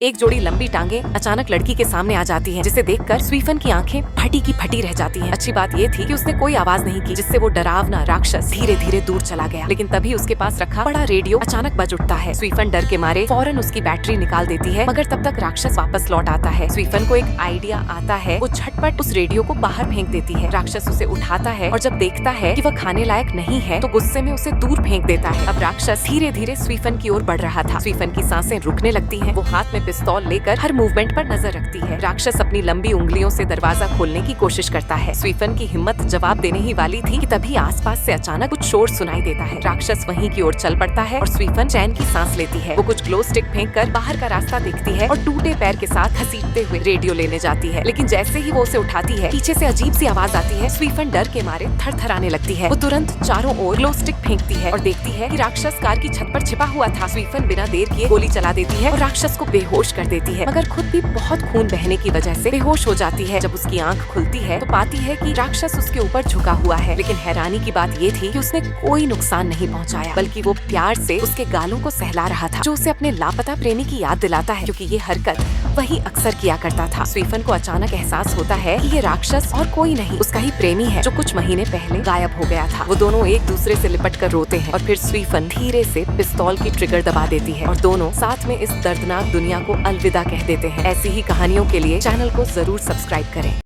एक जोड़ी लंबी टांगे अचानक लड़की के सामने आ जाती हैं, जिसे देखकर स्वीफन की आंखें फटी की फटी रह जाती हैं। अच्छी बात ये थी कि उसने कोई आवाज नहीं की, जिससे वो डरावना राक्षस धीरे धीरे दूर चला गया। लेकिन तभी उसके पास रखा बड़ा रेडियो अचानक बज उठता है। स्वीफन डर के मारे फौरन उसकी बैटरी निकाल देती है, मगर तब तक राक्षस वापस लौट आता है। स्वीफन को एक आइडिया आता है, वो झटपट उस रेडियो को बाहर फेंक देती है। राक्षस उसे उठाता है और जब देखता है कि वह खाने लायक नहीं है तो गुस्से में उसे दूर फेंक देता है। अब राक्षस धीरे धीरे स्वीफन की ओर बढ़ रहा था। स्वीफन की सांसें रुकने लगती हैं। वो हाथ में पिस्तौल लेकर हर मूवमेंट पर नजर रखती है। राक्षस अपनी लंबी उंगलियों से दरवाजा खोलने की कोशिश करता है। स्वीफन की हिम्मत जवाब देने ही वाली थी कि तभी आसपास से अचानक कुछ शोर सुनाई देता है। राक्षस वहीं की ओर चल पड़ता है और स्वीफन चैन की सांस लेती है। वो कुछ ग्लो स्टिक फेंक कर बाहर का रास्ता देखती है और टूटे पैर के साथ घसीटते हुए रेडियो लेने जाती है। लेकिन जैसे ही वो उसे उठाती है, पीछे से अजीब सी आवाज आती है। स्वीफन डर के मारे थरथराने लगती है। वो तुरंत चारों ओर ग्लो स्टिक फेंकती है और देखती है कि राक्षस कार की छत पर छिपा हुआ था। स्वीफन बिना देर किए गोली चला देती है और राक्षस को बेहोश कर देती है, मगर खुद भी बहुत खून बहने की वजह से बेहोश हो जाती है। जब उसकी आंख खुलती है तो पाती है कि राक्षस उसके ऊपर झुका हुआ है। लेकिन हैरानी की बात ये थी कि उसने कोई नुकसान नहीं पहुंचाया, बल्कि वो प्यार से उसके गालों को सहला रहा था, जो उसे अपने लापता प्रेमी की याद दिलाता है, क्योंकि ये हरकत वही अक्सर किया करता था। स्वीफन को अचानक एहसास होता है कि ये राक्षस और कोई नहीं, उसका ही प्रेमी है, जो कुछ महीने पहले गायब हो गया था। वो दोनों एक दूसरे से लिपट कर रोते हैं और फिर स्वीफन धीरे से पिस्तौल की ट्रिगर दबा देती है और दोनों साथ में इस दर्दनाक दुनिया को अलविदा कह देते हैं। ऐसी ही कहानियों के लिए चैनल को जरूर सब्सक्राइब करें।